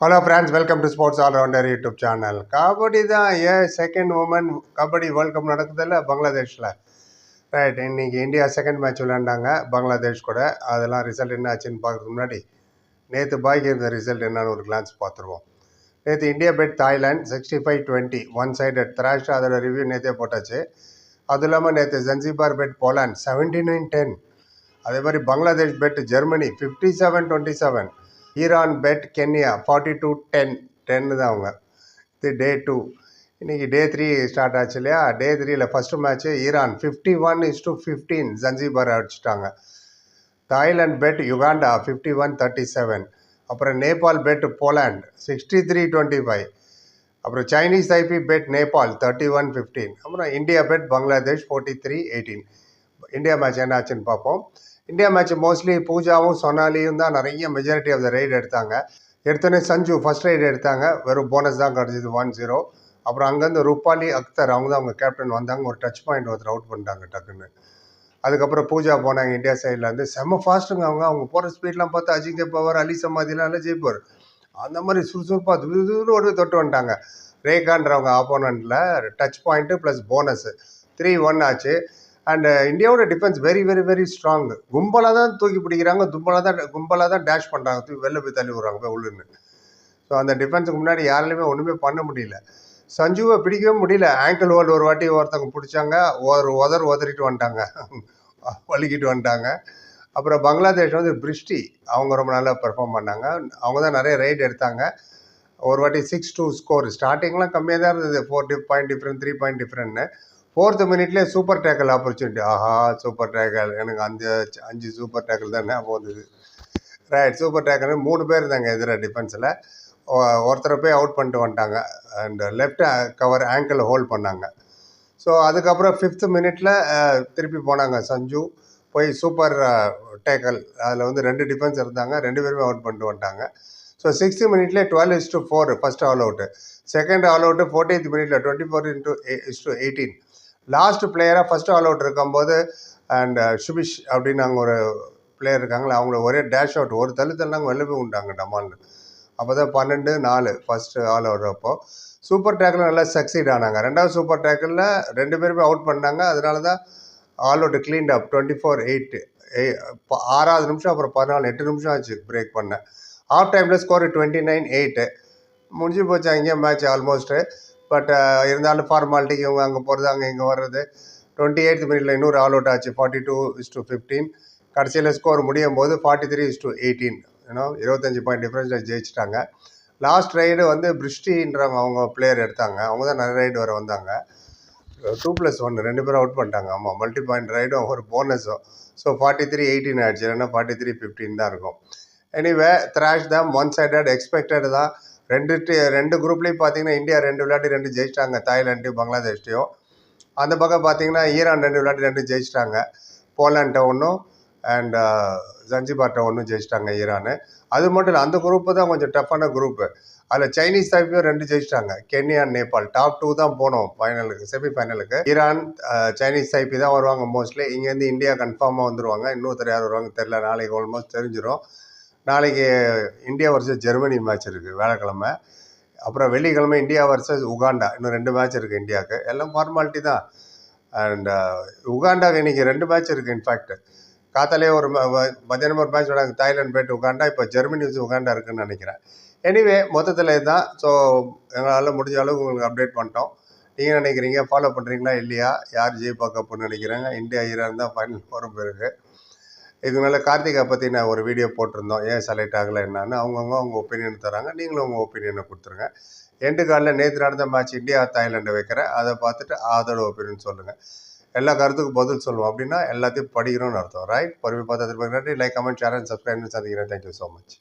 Hello friends, welcome to Sports All Rounder YouTube channel. Kabaddi தான் second woman kabaddi world cup நடக்குதுல்ல பங்களாதேஷில். Right, இன்னைக்கு India second match விளையாண்டாங்க பங்களாதேஷ் கூட. அதெல்லாம் ரிசல்ட் என்ன ஆச்சுன்னு பார்க்குறதுக்கு முன்னாடி நேற்று பாய்க்கு இருந்த ரிசல்ட் என்னன்னு ஒரு கிளான்ஸ் பார்த்துருவோம். நேற்று India beat Thailand 65-20 one sided thrash. அதோட ரிவ்யூ நேற்றே போட்டாச்சு. அதுவும் இல்லாமல் நேற்று ஜன்சிபார் பெட் போலாண்ட் 79-10. அதே மாதிரி Bangladesh beat Germany 57-27. Iran beat Kenya 42-10 தான் அவங்க. இது டே 2. இன்றைக்கி டே 3 ஸ்டார்ட் ஆச்சு இல்லையா. டே 3ல் ஃபஸ்ட்டு மேட்ச்சு ஈரான் 51-15 ஜன்சிபார் அடிச்சிட்டாங்க. Thailand beat Uganda 51-37. அப்புறம் நேபாள் பெட் போலாண்ட் 63-25. அப்புறம் சைனீஸ் தைப்பி பெட் நேபாள் 31-15. அப்புறம் India beat Bangladesh 43-18. India match என்ன ஆச்சுன்னு பார்ப்போம். இந்தியா மேட்ச் மோஸ்ட்லி பூஜாவும் சொனாலியும் தான் நிறைய மெஜாரிட்டி ஆஃப் த ரைடு எடுத்தாங்க. எடுத்தோடனே சஞ்சு ஃபஸ்ட் ரைடு எடுத்தாங்க, வெறும் போனஸ் தான் கிடச்சிது 1-0. அப்புறம் அங்கேருந்து ரூபாலி அக்தர் அவங்க தான் அவங்க கேப்டன் வந்தாங்க, ஒரு டச் பாயிண்ட் ஒருத்தர் அவுட் பண்ணிட்டாங்க டக்குன்னு. அதுக்கப்புறம் பூஜா போனாங்க இந்தியா சைட்லேருந்து. செம்ம ஃபாஸ்ட்டுங்க அவங்க போகிற ஸ்பீட்லாம் பார்த்து அஜிங்கே பவர் அலி சமாதிலாம் இல்லை ஜெய்ப்பூர் அந்த மாதிரி சுறுசுறுப்பாக தூரம் தொட்டு வந்துட்டாங்க. ரேகான்றவங்க ஆப்போனண்ட்டில் டச் பாயிண்ட்டு ப்ளஸ் போனஸு 3-1 ஆச்சு. அண்ட் இந்தியாவோட defence very very very strong. கும்பலாக தான் தூக்கி பிடிக்கிறாங்க, கும்பலாக தான் டேஷ் பண்ணுறாங்க, தூக்கி வெளில போய் தள்ளி விட்றாங்க போய் உள்ளுன்னு. ஸோ அந்த டிஃபென்ஸுக்கு முன்னாடி யாராலையுமே ஒன்றுமே பண்ண முடியல. சஞ்சுவை பிடிக்கவே முடியல. ஆங்கிள் ஹோல்டு ஒரு வாட்டி ஒருத்தவங்க பிடிச்சாங்க, உதறிட்டு வந்துட்டாங்க, வலிக்கிட்டு வந்துட்டாங்க. அப்புறம் பங்களாதேஷ் வந்து பிரிஸ்டி அவங்க ரொம்ப நல்லா பெர்ஃபார்ம் பண்ணாங்க. அவங்க தான் நிறைய ரைட் எடுத்தாங்க. ஒரு வாட்டி 6-2 ஸ்கோர். ஸ்டார்டிங்லாம் கம்மியாக தான் இருந்தது, 4 பாயிண்ட் டிஃப்ரெண்ட் 3 பாயிண்ட் டிஃப்ரெண்ட்னு. 4th மினிட்லேயே சூப்பர் டேக்கல் ஆப்பர்ச்சுனிட்டி. ஆஹா, சூப்பர் டேக்கல். எனக்கு 5 சூப்பர் டேக்கல் தான் ஞாபகம் வந்தது. ரைட், சூப்பர் டேக்கல் 3 பேர் இருந்தாங்க எதிராக டிஃபென்ஸில். ஒருத்தரை போய் அவுட் பண்ணிட்டு வந்துட்டாங்க. And left cover angle hold பண்ணாங்க. ஸோ அதுக்கப்புறம் 5th மினிட்ல திருப்பி போனாங்க சஞ்சு, போய் சூப்பர் டேக்கல். அதில் வந்து 2 டிஃபென்ஸ் இருந்தாங்க, 2 பேருமே அவுட் பண்ணிட்டு வந்துட்டாங்க. So 6th மினிட்லேயே 12-4 first all out. Second all out 14th மினிட்ல 24-18. லாஸ்ட் பிளேயராக ஃபஸ்ட் ஆல் அவுட் இருக்கும்போது அண்ட் சுபிஷ் அப்படின்னு அங்கே ஒரு பிளேயர் இருக்காங்களே, அவங்கள ஒரே டேஷ் அவுட் ஒரு தள்ளுனாங்க, வெளில போய் விட்டாங்க டமால்னு. அப்போ தான் 12-4 ஃபஸ்ட்டு ஆல் அவுட். அப்போது சூப்பர் டேக்கில் நல்லா சக்சீட் ஆனாங்க. 2வது சூப்பர் டேக்கில் 2 பேருமே அவுட் பண்ணாங்க. அதனால தான் ஆல் அவுட் கிளீன்ட் அப் 24-8. 6வது நிமிஷம் அப்புறம் 14 8 நிமிஷம் ஆச்சு பிரேக் பண்ண. ஆஃப் டைமில் ஸ்கோர் 29-8. முடிஞ்சு போச்சு அங்கேயே மேட்ச் ஆல்மோஸ்ட்டு. பட் இருந்தாலும் ஃபார்மாலிட்டிக்கு இவங்க அங்கே போகிறது, அங்கே இங்கே வர்றது. 28th மினிட்ல இன்னொரு ஆல் அவுட் ஆச்சு 42-15. கடைசியில் ஸ்கோர் முடியும் போது 43-18. 25 பாயிண்ட் டிஃப்ரென்ஸில் ஜெயிச்சிட்டாங்க. லாஸ்ட் ரைடு வந்து பிரிஸ்டின்றவங்க அவங்க பிளேயர் எடுத்தாங்க. அவங்க தான் நிறைய ரைடு வர வந்தாங்க. 2+1 2 பேரும் அவுட் பண்ணிட்டாங்க. ஆமாம், மல்டி பாயிண்ட் ரைடும் ஒரு போனஸும். ஸோ 43-18 ஆயிடுச்சு, இல்லைன்னா 43-15 தான் இருக்கும். எனிவே த்ராஷ் தான், ஒன் சைடட், எக்ஸ்பெக்டட் தான். ரெண்டு குரூப்லேயும் பார்த்தீங்கன்னா இந்தியா 2 விளையாட்டு 2 ஜெயிச்சிட்டாங்க, தாய்லாண்டு பங்களாதேஷ்டையும். அந்த பக்கம் பார்த்தீங்கன்னா ஈரான் 2 விளையாட்டு 2 ஜெயிச்சிட்டாங்க, போலாண்ட்டை ஒன்றும் அண்ட் ஜன்சிபார்ட்டை ஒன்றும் ஜெயிச்சிட்டாங்க ஈரானு. அது மட்டும் இல்லை, அந்த குரூப்பு தான் கொஞ்சம் டஃப்பான குரூப்பு. அதில் சைனீஸ் தைப்பியும் 2 ஜெயிச்சிட்டாங்க, கென்யா நேபாள். டாப் 2 தான் போனோம் ஃபைனலுக்கு, செமிஃபைனலுக்கு. ஈரான் சைனீஸ் தைப்பி தான் வருவாங்க மோஸ்ட்லி. இங்கேருந்து இந்தியா கன்ஃபார்மாக வந்துடுவாங்க. இன்னொருத்தர் யார் வருவாங்க தெரில, நாளைக்கு ஆல்மோஸ்ட் தெரிஞ்சிடும். நாளைக்கு இந்தியா வர்சஸ் ஜெர்மனி மேட்ச் இருக்குது வியாழக்கிழமை. அப்புறம் வெள்ளிக்கிழமை இந்தியா வர்சஸ் உகாண்டா. இன்னும் 2 மேட்ச் இருக்குது இந்தியாவுக்கு. எல்லாம் ஃபார்மாலிட்டி தான். அண்ட் உகாண்டாவுக்கு இன்றைக்கி 2 மேட்ச் இருக்குது. இன்ஃபேக்ட் காத்தாலே ஒரு மத்தியானம் ஒரு மேட்ச் விடாங்க, தாய்லாந்து போய்ட்டு உகாண்டா. இப்போ ஜெர்மனி வச்சு உகாண்டா இருக்குதுன்னு நினைக்கிறேன். எனிவே மொத்தத்தில் இதுதான். ஸோ எங்களால் முடிஞ்ச அளவுக்கு உங்களுக்கு அப்டேட் பண்ணிட்டோம். நீங்கள் நினைக்கிறீங்க, ஃபாலோ பண்ணுறீங்களா இல்லையா, யார் ஜெயிப்பா கப்புன்னு நினைக்கிறாங்க? இந்தியா ஈரான் தான் ஃபைனல் வரும் பிறகு. இதுக்கு மேலே கார்த்திகா பற்றி நான் ஒரு வீடியோ போட்டிருந்தோம், ஏன் செலக்ட் ஆகலை என்னன்னு. அவங்க ஒப்பீனியன் தராங்க, நீங்களும் உங்கள் ஒப்பீனியனை கொடுத்துருங்க. எண்டு காலில் நேற்று நடந்த மேட்ச் இந்தியா தாய்லாண்டை வைக்கிறேன், அதை பார்த்துட்டு அதோட ஒப்பீனியன் சொல்லுங்கள். எல்லா கருத்துக்கும் பதில் சொல்லுவோம். அப்படின்னா எல்லாத்தையும் படிக்கிறோன்னு அர்த்தம். ரைட், பொறுமை பார்த்ததுக்கு நன்றி. Like, comment, share and subscribe சந்திக்கிறேன். Thank you so much.